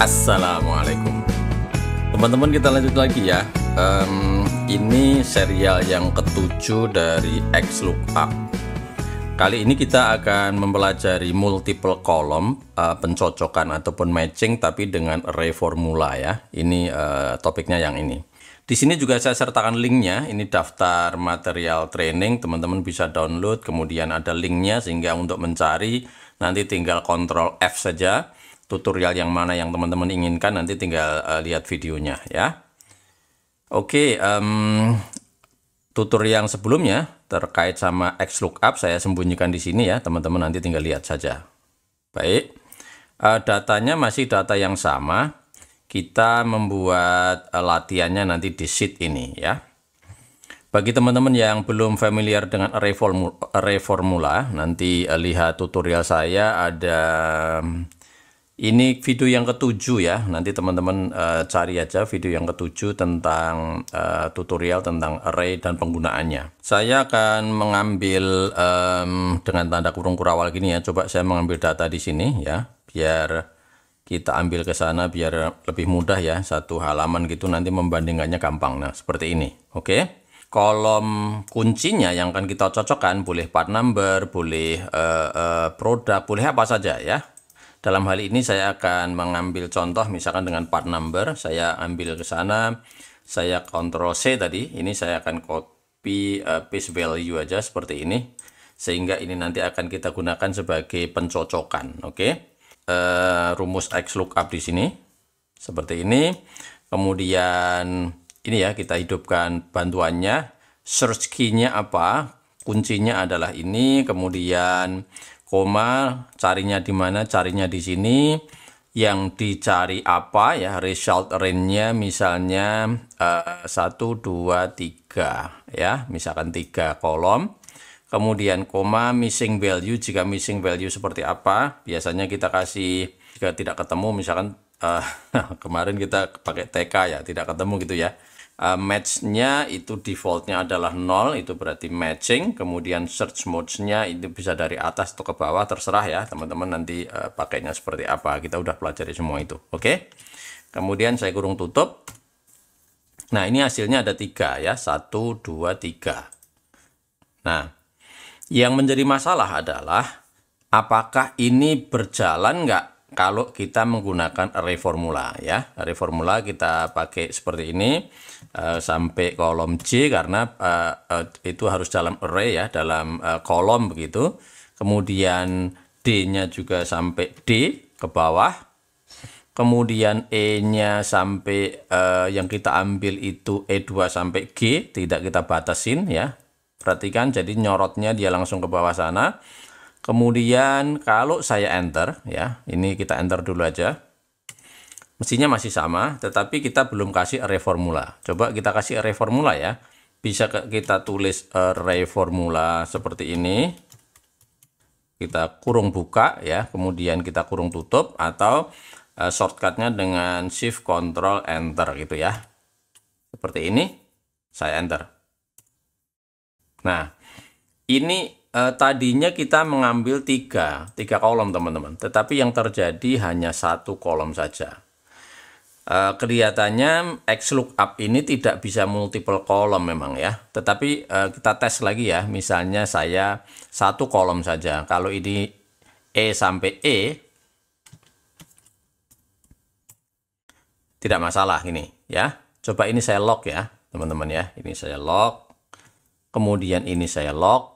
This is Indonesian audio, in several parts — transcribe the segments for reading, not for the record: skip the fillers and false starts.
Assalamualaikum teman-teman, kita lanjut lagi ya. Ini serial yang ketujuh dari XLOOKUP. Kali ini kita akan mempelajari multiple column, pencocokan ataupun matching tapi dengan array formula ya. Ini topiknya yang ini. Di sini juga saya sertakan linknya. Ini daftar material training, teman-teman bisa download. Kemudian ada linknya sehingga untuk mencari nanti tinggal Ctrl F saja. Tutorial yang mana yang teman-teman inginkan nanti tinggal lihat videonya ya. Oke, tutorial yang sebelumnya terkait sama XLOOKUP saya sembunyikan di sini ya, teman-teman nanti tinggal lihat saja. Baik, datanya masih data yang sama. Kita membuat latihannya nanti di sheet ini ya. Bagi teman-teman yang belum familiar dengan array formula, nanti lihat tutorial saya ada. Ini video yang ketujuh ya, nanti teman-teman cari aja video yang ketujuh tentang tutorial tentang array dan penggunaannya. Saya akan mengambil dengan tanda kurung kurawal gini ya, coba saya mengambil data di sini ya, biar kita ambil ke sana biar lebih mudah ya, satu halaman gitu nanti membandingkannya gampang. Nah seperti ini, oke. Kolom kuncinya yang akan kita cocokkan boleh part number, boleh produk, boleh apa saja ya. Dalam hal ini saya akan mengambil contoh misalkan dengan part number, saya ambil ke sana, saya Ctrl C tadi, ini saya akan copy paste value aja seperti ini, sehingga ini nanti akan kita gunakan sebagai pencocokan, oke? Rumus XLOOKUP di sini, seperti ini. Kemudian ini ya, kita hidupkan bantuannya, search key-nya apa, kuncinya adalah ini, kemudian koma, carinya di mana? Carinya di sini. Yang dicari apa ya? Result range-nya misalnya 1, 2, 3 ya, misalkan 3 kolom. Kemudian koma, missing value, jika missing value seperti apa? Biasanya kita kasih, jika tidak ketemu misalkan kemarin kita pakai TK ya, tidak ketemu gitu ya. Match-nya itu defaultnya adalah 0, itu berarti matching. Kemudian search mode-nya itu bisa dari atas atau ke bawah, terserah ya teman-teman nanti pakainya seperti apa. Kita udah pelajari semua itu, oke. Kemudian saya kurung tutup. Nah ini hasilnya ada 3 ya, 1, 2, 3. Nah yang menjadi masalah adalah apakah ini berjalan nggak kalau kita menggunakan array formula ya. Array formula kita pakai seperti ini sampai kolom J karena itu harus dalam array ya, dalam kolom begitu. Kemudian D-nya juga sampai D ke bawah. Kemudian E-nya sampai yang kita ambil itu E2 sampai G, tidak kita batasin ya. Perhatikan, jadi nyorotnya dia langsung ke bawah sana. Kemudian kalau saya enter ya, ini kita enter dulu aja. Mestinya masih sama, tetapi kita belum kasih array formula. Coba kita kasih array formula ya. Bisa kita tulis array formula seperti ini. Kita kurung buka ya, kemudian kita kurung tutup, atau shortcutnya dengan shift Ctrl enter gitu ya. Seperti ini, saya enter. Nah, ini tadinya kita mengambil tiga kolom teman-teman, tetapi yang terjadi hanya 1 kolom saja. Kelihatannya XLOOKUP ini tidak bisa multiple kolom memang ya, tetapi kita tes lagi ya, misalnya saya 1 kolom saja. Kalau ini E sampai E tidak masalah ini ya. Coba ini saya lock ya teman-teman ya, ini saya lock, kemudian ini saya lock.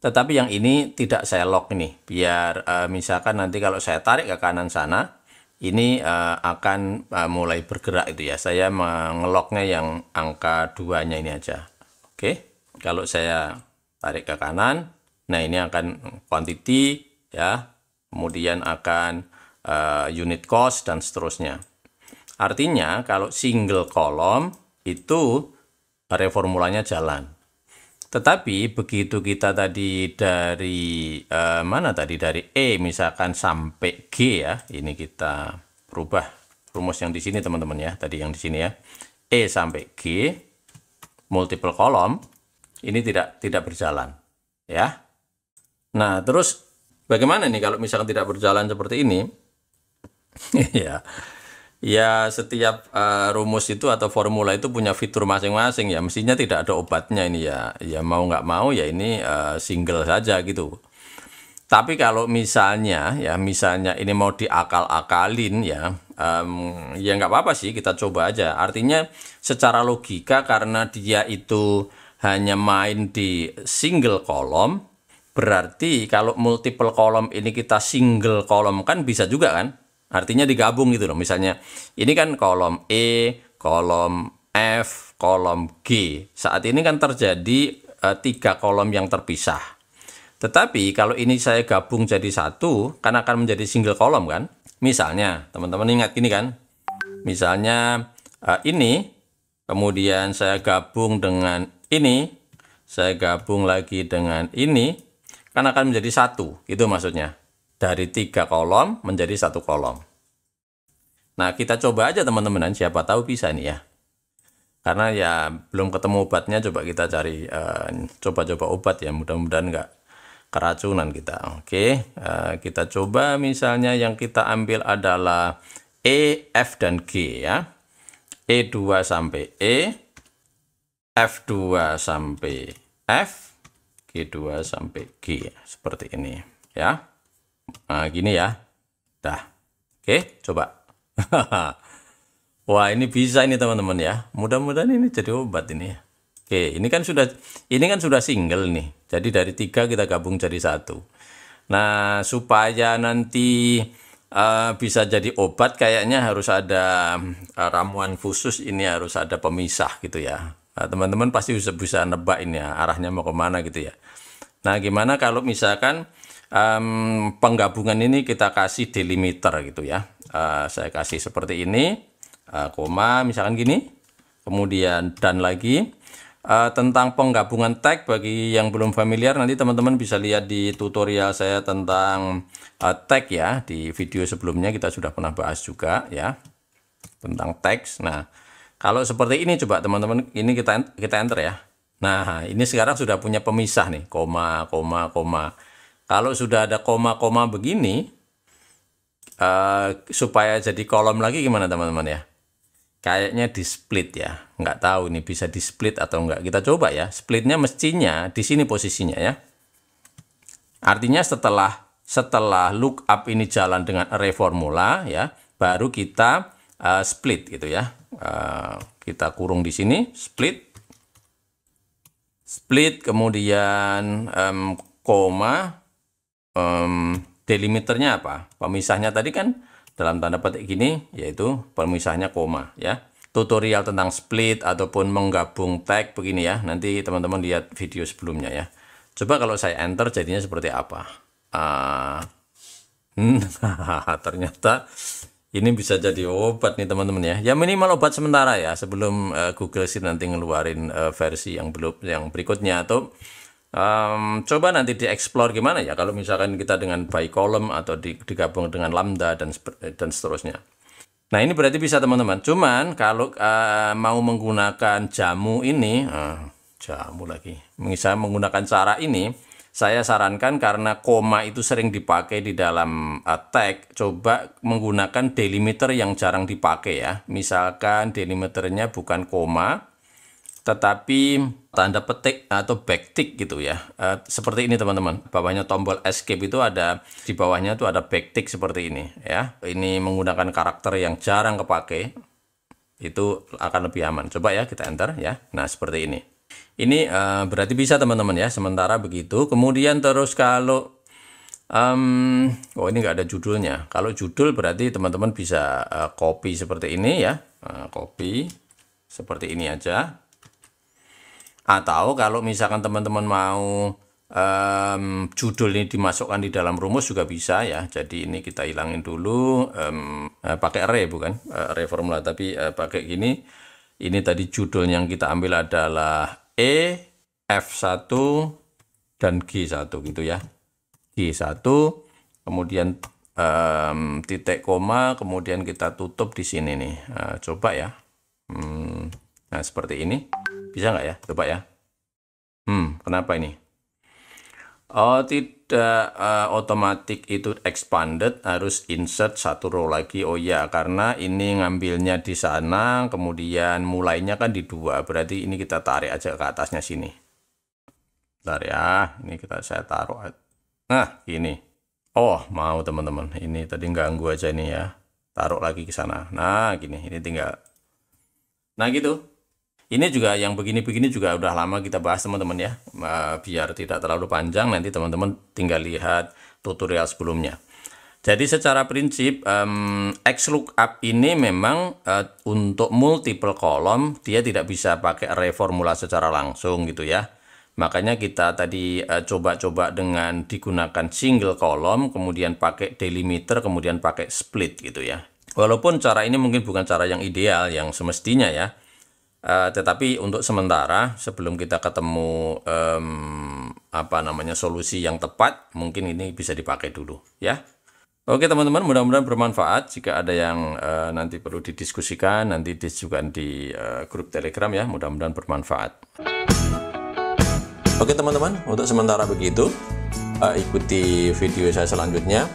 Tetapi yang ini tidak saya lock ini, biar misalkan nanti kalau saya tarik ke kanan sana, ini akan mulai bergerak itu ya. Saya mengelocknya yang angka 2-nya ini aja. Oke, kalau saya tarik ke kanan, nah ini akan quantity ya, kemudian akan unit cost dan seterusnya. Artinya kalau single kolom itu array formulanya jalan. Tetapi begitu kita tadi dari mana tadi, dari E misalkan sampai G ya, ini kita rubah rumus yang di sini teman-teman ya, tadi yang di sini ya, E sampai G multiple kolom ini tidak berjalan ya. Nah terus bagaimana nih kalau misalkan tidak berjalan seperti ini? Ya Ya, setiap rumus itu atau formula itu punya fitur masing-masing ya. Mestinya tidak ada obatnya ini ya. Ya mau nggak mau ya ini single saja gitu. Tapi kalau misalnya ya, misalnya ini mau diakal-akalin ya, ya nggak apa-apa sih, kita coba aja. Artinya secara logika karena dia itu hanya main di single kolom, berarti kalau multiple kolom ini kita single kolom kan bisa juga kan? Artinya digabung gitu loh. Misalnya ini kan kolom E, kolom F, kolom G. Saat ini kan terjadi 3 kolom yang terpisah. Tetapi kalau ini saya gabung jadi satu, kan akan menjadi single kolom kan? Misalnya, teman-teman ingat gini kan? Misalnya ini, kemudian saya gabung dengan ini, saya gabung lagi dengan ini, kan akan menjadi satu, itu maksudnya. Dari 3 kolom menjadi 1 kolom. Nah, kita coba aja teman-teman, siapa tahu bisa nih ya. Karena ya belum ketemu obatnya, coba kita cari, coba-coba obat ya, mudah-mudahan nggak keracunan kita. Oke, kita coba misalnya yang kita ambil adalah E, F, dan G ya. E2 sampai E, F2 sampai F, G2 sampai G. Seperti ini ya. Nah, gini ya. Dah. Oke, coba. Wah, ini bisa ini teman-teman ya. Mudah-mudahan ini jadi obat ini ya. Oke, ini kan sudah single nih. Jadi dari 3 kita gabung jadi satu. Nah, supaya nanti bisa jadi obat kayaknya harus ada ramuan khusus, ini harus ada pemisah gitu ya. Nah, teman-teman pasti bisa nebak ini ya, arahnya mau kemana gitu ya. Nah, gimana kalau misalkan penggabungan ini kita kasih delimiter gitu ya. Saya kasih seperti ini, koma misalkan gini, kemudian dan lagi. Tentang penggabungan tag bagi yang belum familiar, nanti teman-teman bisa lihat di tutorial saya tentang tag ya. Di video sebelumnya kita sudah pernah bahas juga ya tentang teks. Nah, kalau seperti ini coba teman-teman, ini kita enter ya. Nah, ini sekarang sudah punya pemisah nih, koma, koma, koma. Kalau sudah ada koma-koma begini, supaya jadi kolom lagi gimana teman-teman ya? Kayaknya di split ya, nggak tahu ini bisa di split atau nggak. Kita coba ya, splitnya mestinya di sini posisinya ya. Artinya setelah lookup ini jalan dengan array formula ya, baru kita split gitu ya. Kita kurung di sini, split kemudian koma, delimiternya apa? Pemisahnya tadi kan dalam tanda petik gini, yaitu pemisahnya koma ya. Tutorial tentang split ataupun menggabung tag begini ya. Nanti teman-teman lihat video sebelumnya ya. Coba kalau saya enter jadinya seperti apa? Ternyata ini bisa jadi obat nih teman-teman ya. Ya minimal obat sementara ya, sebelum Google Sheet nanti ngeluarin versi yang berikutnya. Atau coba nanti dieksplor gimana ya kalau misalkan kita dengan by column atau digabung dengan lambda dan seterusnya. Nah, ini berarti bisa teman-teman. Cuman kalau mau menggunakan jamu ini, jamu lagi. Misalnya menggunakan cara ini, saya sarankan karena koma itu sering dipakai di dalam tag, coba menggunakan delimiter yang jarang dipakai ya. Misalkan delimiternya bukan koma, tetapi tanda petik atau backtick gitu ya. Seperti ini teman-teman. Bawahnya tombol escape itu ada, di bawahnya itu ada backtick seperti ini ya. Ini menggunakan karakter yang jarang kepake. Itu akan lebih aman. Coba ya kita enter ya. Nah, seperti ini. Ini berarti bisa teman-teman ya. Sementara begitu. Kemudian terus kalau oh ini nggak ada judulnya. Kalau judul berarti teman-teman bisa copy seperti ini ya. Copy seperti ini aja. Atau kalau misalkan teman-teman mau judul ini dimasukkan di dalam rumus juga bisa ya. Jadi ini kita hilangin dulu, pakai array bukan array formula, tapi pakai gini. Ini tadi judul yang kita ambil adalah E, F1, dan G1 gitu ya. G1, kemudian titik koma, kemudian kita tutup di sini nih. Coba ya. Nah, seperti ini. Bisa nggak ya? Coba ya. Kenapa ini? Oh, tidak, otomatis itu expanded, harus insert satu row lagi. Oh ya, karena ini ngambilnya di sana, kemudian mulainya kan di 2, berarti ini kita tarik aja ke atasnya sini. Bentar ya, ini saya taruh. Nah, gini. Oh, mau teman-teman. Ini tadi ganggu aja ini ya. Taruh lagi ke sana. Nah, gini. Ini tinggal. Nah, gitu. Ini juga yang begini-begini juga udah lama kita bahas teman-teman ya. Biar tidak terlalu panjang, nanti teman-teman tinggal lihat tutorial sebelumnya. Jadi secara prinsip XLOOKUP ini memang untuk multiple column dia tidak bisa pakai array formula secara langsung gitu ya. Makanya kita tadi coba-coba dengan digunakan single column, kemudian pakai delimiter, kemudian pakai split gitu ya. Walaupun cara ini mungkin bukan cara yang ideal, yang semestinya ya. Tetapi untuk sementara sebelum kita ketemu solusi yang tepat, mungkin ini bisa dipakai dulu ya. Oke teman-teman, mudah-mudahan bermanfaat. Jika ada yang nanti perlu didiskusikan, nanti diskusikan di grup Telegram ya, mudah-mudahan bermanfaat. Oke teman-teman, untuk sementara begitu, ikuti video saya selanjutnya.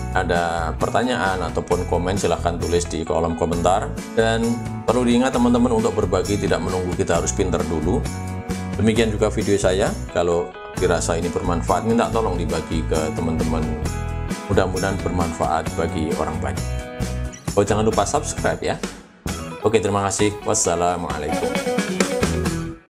Ada pertanyaan ataupun komen silahkan tulis di kolom komentar, dan perlu diingat teman-teman untuk berbagi tidak menunggu kita harus pinter dulu. Demikian juga video saya, kalau dirasa ini bermanfaat minta tolong dibagi ke teman-teman, mudah-mudahan bermanfaat bagi orang banyak. Oh jangan lupa subscribe ya. Oke terima kasih, wassalamualaikum.